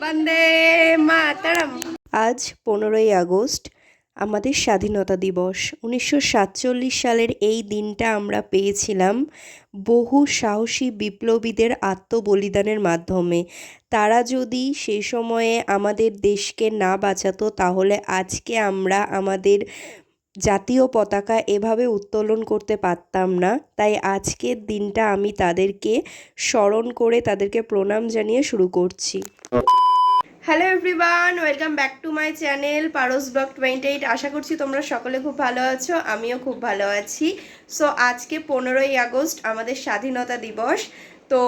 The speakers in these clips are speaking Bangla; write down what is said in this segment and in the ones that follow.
বন্দে মাতরম। আজ 15ই আগস্ট, আমাদের স্বাধীনতা দিবস। 1947 সালের এই দিনটা আমরা পেয়েছিলাম বহু সাহসী বিপ্লবীদের আত্মবলিদানের মাধ্যমে। তারা যদি সেই সময়ে আমাদের দেশকে না বাঁচাতো তাহলে আজকে আমরা আমাদের জাতীয় পতাকা এভাবে উত্তোলন করতে পারতাম না। তাই আজকের দিনটা আমি তাদেরকে স্মরণ করে তাদেরকে প্রণাম জানিয়ে শুরু করছি। Hello everyone, welcome back to my channel Paras blog 28। আশা করছি তোমরা সকলে খুব ভালো আছো, আমিও খুব ভালো আছি। সো আজকে 15ই আগস্ট আমাদের স্বাধীনতা দিবস। তো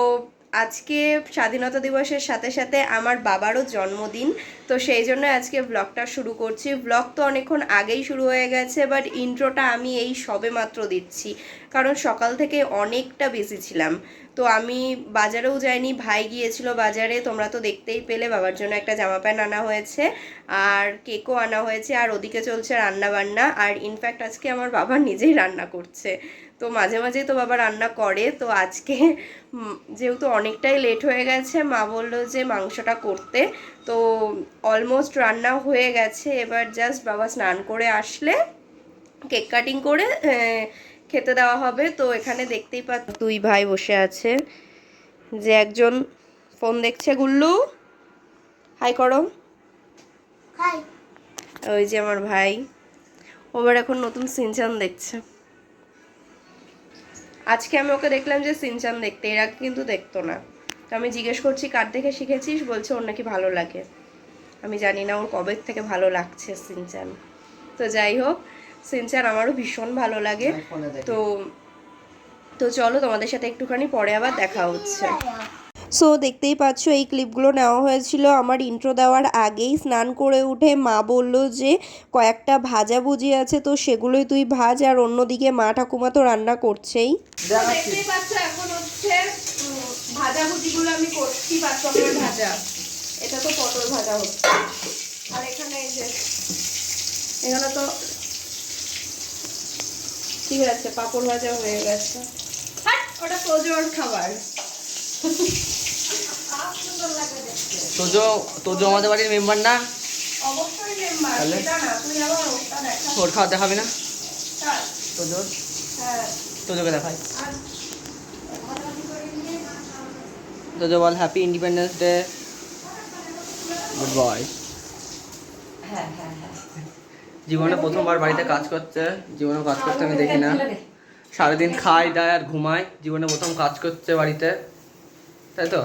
আজকে স্বাধীনতা দিবসের সাথে সাথে আমার বাবারও জন্মদিন। তো সেই জন্য আজকে ব্লগটা শুরু করছি। ব্লগ তো অনেকক্ষণ আগেই শুরু হয়ে গেছে, বাট ইন্ট্রোটা আমি এই সবে মাত্র দিচ্ছি, কারণ সকাল থেকে অনেকটা বিজি ছিলাম। তো আমি বাজারেও যাইনি, ভাই গিয়েছিল বাজারে, তোমরা তো দেখতেই পেলে। বাবার জন্য একটা জামা প্যান্ট আনা হয়েছে আর কেকও আনা হয়েছে, আর ওদিকে চলছে রান্না বান্না। আর ইনফ্যাক্ট আজকে আমার বাবা নিজেই রান্না করছে। তো মাঝে মাঝেই তো বাবা রান্না করে। তো আজকে যেহেতু অনেকটাই লেট হয়ে গেছে, মা বললো যে মাংসটা করতে। তো অলমোস্ট রান্না হয়ে গেছে, এবার জাস্ট বাবা স্নান করে আসলে কেক কাটিং করে খেতে দেওয়া হবে। তো এখানে দেখতেই পাচ্ছ দুই ভাই বসে আছে, যে একজন ফোন দেখছে। গুল্লু হাই করো। হাই। ওই যে আমার ভাই, ওবার এখন নতুন সিনচান দেখছে। আজকে আমি ওকে দেখলাম যে সিনচান দেখতে, এর আগে কিন্তু দেখতো না। তো আমি জিজ্ঞেস করছি কার দেখে শিখেছিস, বলছে ওর নাকি ভালো লাগে। আমি জানি না ওর কবে থেকে ভালো লাগছে সিনচান। তো যাই হোক, সিনচান আমারও ভীষণ ভালো লাগে। তো তো চলো তোমাদের সাথে একটুখানি পরে আবার দেখা হচ্ছে। সো দেখতেই পাচ্ছ এই ক্লিপগুলো নেওয়া হয়েছিল আমার ইন্ট্রো দেওয়ার আগেই। স্নান করে উঠে মা বলল যে কয়েকটা ভাজাভুজি আছে, তো সেগুলোই তুই ভাজ, আর অন্যদিকে মা ঠাকুমা তো রান্না করছেই। দেখতেই পাচ্ছ এখন হচ্ছে ভাজাভুজিগুলো আমি করছি। বাচ্চাদের ভাজা, এটা তো পটল ভাজা হচ্ছে। আর এখানে এই যে এখানে তো ঠিক আছে, পাঁপড় ভাজা হয়ে গেছে। ওটা প্রজোর খাবার। তোজো আমাদের বাড়ির মেম্বার না? অবশ্যই মেম্বার, সেটা না তুই আবার ওটা দেখা। ওর খাওয়া দেখাবি না? কার? তোজোর। হ্যাঁ, তোজোকে দেখাই। আর তোজো বল happy independence day. Good boy. হ্যাঁ হ্যাঁ হ্যাঁ, জীবনে প্রথমবার বাড়িতে কাজ করছে। জীবনে কাজ করতে আমি দেখি না, সারাদিন খাই দায় আর ঘুমাই। জীবনে প্রথম কাজ করছে বাড়িতে, তাই তো?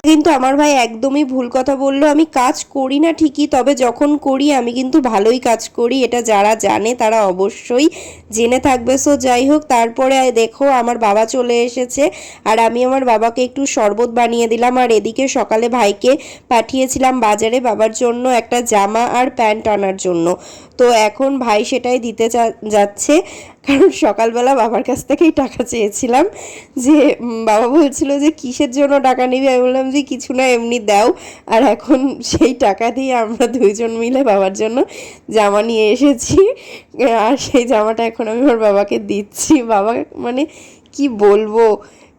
কিন্তু আমার ভাই একদমই ভুল কথা বললো। আমি কাজ করি না ঠিকই, তবে যখন করি আমি কিন্তু ভালোই কাজ করি। এটা যারা জানে তারা অবশ্যই জেনে থাকবে। সো যাই হোক, তারপরে দেখো আমার বাবা চলে এসেছে, আর আমি আমার বাবাকে একটু শরবত বানিয়ে দিলাম। আর এদিকে সকালে ভাইকে পাঠিয়েছিলাম বাজারে বাবার জন্য একটা জামা আর প্যান্ট আনার জন্য। তো এখন ভাই সেটাই দিতে যাচ্ছে, কারণ সকালবেলা বাবার কাছ থেকেই টাকা চেয়েছিলাম। যে বাবা বলছিল যে কিসের জন্য টাকা নিবি, আমি বললাম যে কিছু না, এমনি দাও। আর এখন সেই টাকা দিয়ে আমরা দুইজন মিলে বাবার জন্য জামা নিয়ে এসেছি, আর সেই জামাটা এখন আমি ওর বাবাকে দিচ্ছি। বাবা মানে কি বলবো,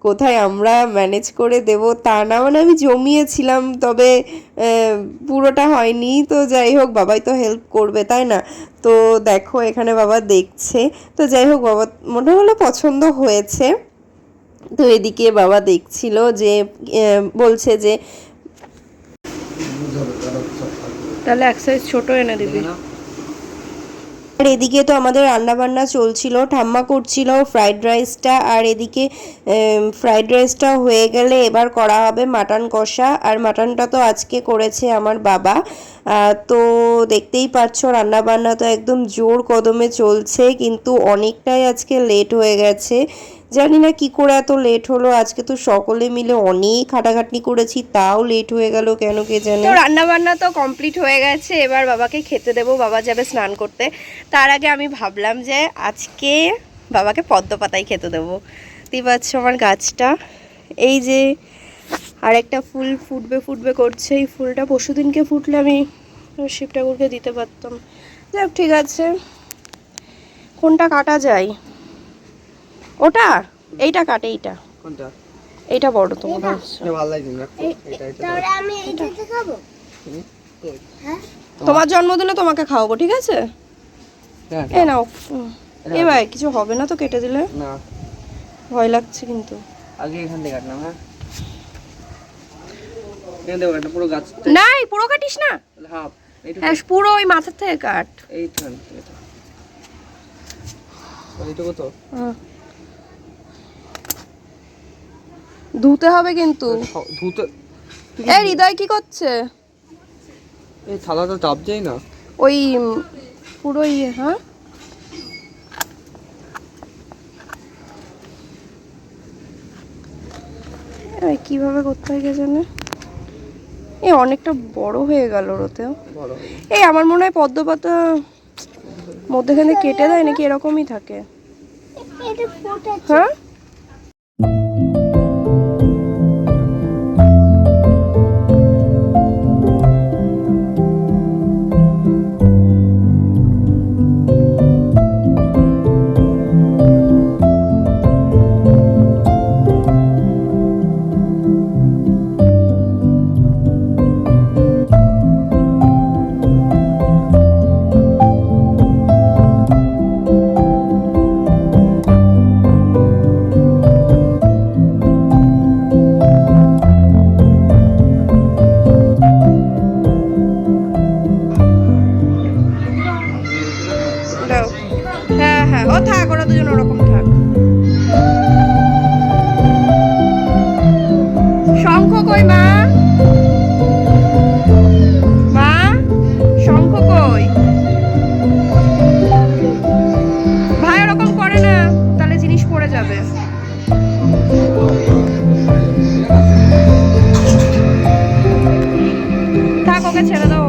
কোথায় আমরা ম্যানেজ করে দেব তা না, মানে আমি জমিয়েছিলাম, তবে পুরোটা হয়নি। তো যাই হোক, বাবাই তো হেল্প করবে তাই না? তো দেখো এখানে বাবা দেখছে। তো যাই হোক, বাবা মনে হলো পছন্দ হয়েছে। তো এদিকে বাবা দেখছিল যে বলছে যে তাহলে এক সাইজ ছোট এনে দিবি। আর এদিকে তো আমাদের রান্নাবান্না চলছিল, ঠাম্মা করছিল ফ্রাইড রাইসটা। আর এদিকে ফ্রাইড রাইসটা হয়ে গেলে এবার করা হবে মাটন কষা। আর মাটনটা তো আজকে করেছে আমার বাবা। তো দেখতেই পাচ্ছ রান্নাবান্না তো একদম জোর কদমে চলছে, কিন্তু অনেকটাই আজকে লেট হয়ে গেছে। জানি না কি করে এত লেট হলো। আজকে তো সকলে মিলে অনেক খাটাখাটনি করেছি, তাও লেট হয়ে গেল কেন কে জানে। তো রান্না বান্না তো কমপ্লিট হয়ে গেছে, এবার বাবাকে খেতে দেবো। বাবা যাবে স্নান করতে, তার আগে আমি ভাবলাম যে আজকে বাবাকে পদ্ম পাতাই খেতে দেবো। তুই পাচ্ছ আমার গাছটা, এই যে আরেকটা ফুল ফুটবে ফুটবে করছে। এই ফুলটা পরশুদিনকে ফুটলে আমি শিব ঠাকুরকে দিতে পারতাম। যাক ঠিক আছে, কোনটা কাটা যায়? ওটা, এইটা কাটে, এইটা কোনটা? এইটা বড় তো মনে হচ্ছে। এটা ভালো লাগছে না, এটাই তো তাহলে আমি এইটাতে খাবো। হ্যাঁ তোমার জন্মদিনে তোমাকে খাওয়াবো, ঠিক আছে? হ্যাঁ, এ নাও। এ ভাই কিছু হবে না তো কেটে দিলে? না ভয় লাগছে কিন্তু। আগে এখান থেকে কাটলাম। হ্যাঁ, এখান থেকে কাটলাম পুরো গাছ। নাই পুরো কাটিস না। হাফ এইটুকু। হ্যাঁ পুরো ওই মাথার থেকে কাট। এই তো এটা এইটুকু তো ধুতে হবে কিন্তু। ধুতে। এ হৃদয় কি করছে? এই থালাটা চাপ যায় না। ওই পুরো ইয়ে। হ্যাঁ এই কিভাবে করতে হয় কে জানে। এই অনেকটা বড় হয়ে গেল ওতেও। বড় এই আমার মনে হয় পদ্ম পাতা মধ্যেখানে কেটে দেয় নাকি এরকমই থাকে। এটা ফুটেছে। হ্যাঁ দাও। হ্যাঁ হ্যাঁ ও থাক, ওরা দুজন ওরকম থাক। শঙ্খ কই মা? মা শঙ্খ কই? ভাই ওরকম করে না, তাহলে জিনিস পড়ে যাবে। থাক ওকে ছেড়ে দাও।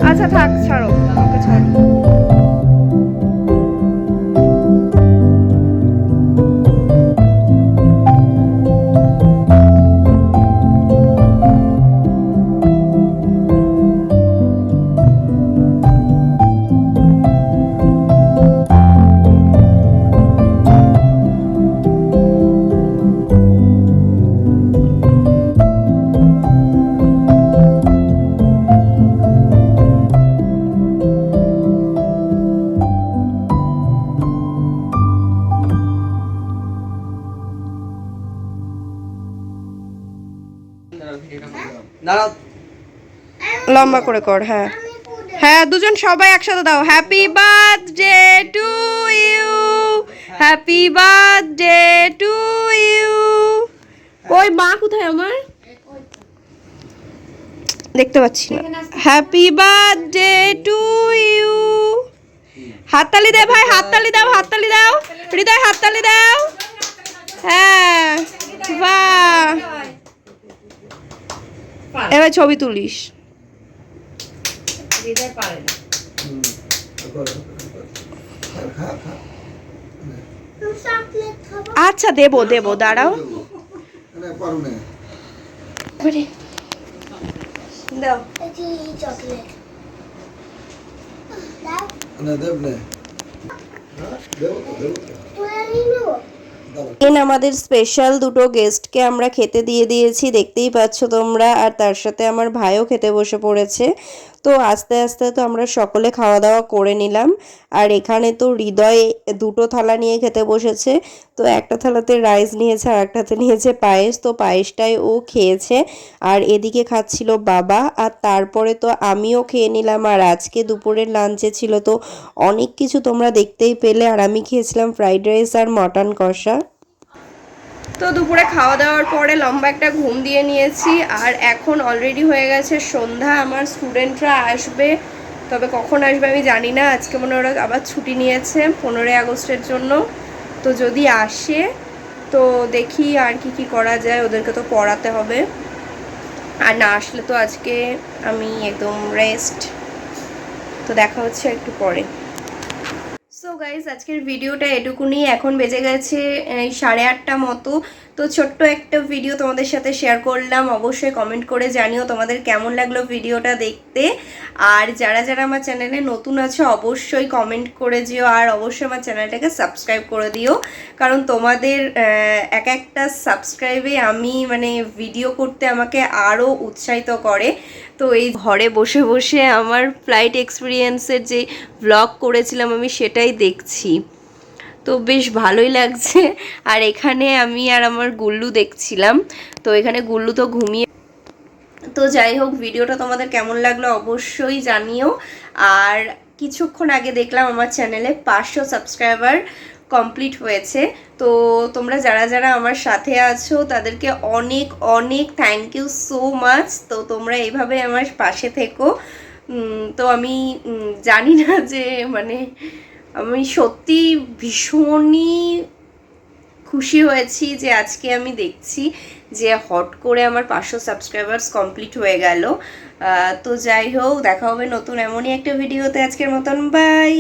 আচ্ছা থাক, ছাড়ো ওকে ছাড়ো। দাঁড়াও, লম্বা করে কর। হ্যাঁ হ্যাঁ দুজন সবাই একসাথে দাও। Happy birthday to you, happy birthday to you. কই মা কোথায় আমার? দেখতে পাচ্ছি না। Happy birthday to you. হাততালি দে ভাই, হাততালি দাও, হাততালি দাও। হৃদয় হাততালি দাও। হ্যাঁ বাহ, এবার ছবি তুলিস। চকলেট খাবো। আচ্ছা দেবো দেবো, দাঁড়াও। দাও। এই চকলেট দাও। তুলে নিয়ে নেবো। আমাদের স্পেশাল দুটো গেস্টকে আমরা খেতে দিয়ে দিয়েছি, দেখতেই পাচ্ছ তোমরা। আর তার সাথে আমার ভাইও খেতে বসে পড়েছে। তো আস্তে আস্তে তো আমরা সকলে খাওয়া দাওয়া করে নিলাম। আর এখানে তো হৃদয় দুটো থালা নিয়ে খেতে বসেছে। তো একটা থালাতে রাইস নিয়েছে আর একটাতে নিয়েছে পায়েস। তো পায়েসটাই ও খেয়েছে। আর এদিকে খাচ্ছিল বাবা। আর তারপরে তো আমিও খেয়ে নিলাম। আর আজকে দুপুরের লাঞ্চে ছিল তো অনেক কিছু, তোমরা দেখতেই পেলে। আর আমি খেয়েছিলাম ফ্রাইড রাইস আর মটন কষা। তো দুপুরে খাওয়া দাওয়ার পরে লম্বা একটা ঘুম দিয়ে নিয়েছি। আর এখন অলরেডি হয়ে গেছে সন্ধ্যা। আমার স্টুডেন্টরা আসবে, তবে কখন আসবে আমি জানি না। আজকে মনে ওরা আবার ছুটি নিয়েছে 15ই আগস্টের জন্য। তো যদি আসে তো দেখি আর কি করা যায়, ওদেরকে তো পড়াতে হবে। আর না আসলে তো আজকে আমি একদম রেস্ট। তো দেখা হচ্ছে একটু পরে। সো গাইজ আজকের ভিডিওটা এটুকুনি। এখন বেজে গেছে 8:30 মতো। তো ছোট্ট একটা ভিডিও তোমাদের সাথে শেয়ার করলাম, অবশ্যই কমেন্ট করে জানিও তোমাদের কেমন লাগলো ভিডিওটা দেখতে। আর যারা যারা আমার চ্যানেলে নতুন আছো অবশ্যই কমেন্ট করে যেও, আর অবশ্যই আমার চ্যানেলটাকে সাবস্ক্রাইব করে দিও, কারণ তোমাদের এক একটা সাবস্ক্রাইবে আমি মানে ভিডিও করতে আমাকে আরও উৎসাহিত করে। তো এই ঘরে বসে বসে আমার ফ্লাইট এক্সপিরিয়েন্সের যে ব্লগ করেছিলাম আমি সেটাই দেখছি, তো বেশ ভালোই লাগছে। আর এখানে আমি আর আমার গুল্লু দেখছিলাম, তো এখানে গুল্লু তো ঘুমিয়ে। তো যাই হোক, ভিডিওটা তোমাদের কেমন লাগলো অবশ্যই জানিও। আর কিছুক্ষণ আগে দেখলাম আমার চ্যানেলে 500 সাবস্ক্রাইবার কমপ্লিট হয়েছে। তো তোমরা যারা যারা আমার সাথে আছো তাদেরকে অনেক অনেক থ্যাংক ইউ সো মাচ। তো তোমরা এইভাবে আমার পাশে থেকো। তো আমি জানি না যে মানে আমি সত্যি ভীষণই খুশি হয়েছি যে আজকে আমি দেখছি যে হট করে আমার 500 সাবস্ক্রাইবার্স কমপ্লিট হয়ে গেল। তো যাই হোক, দেখা হবে নতুন এমনই একটা ভিডিওতে। আজকের মতন বাই।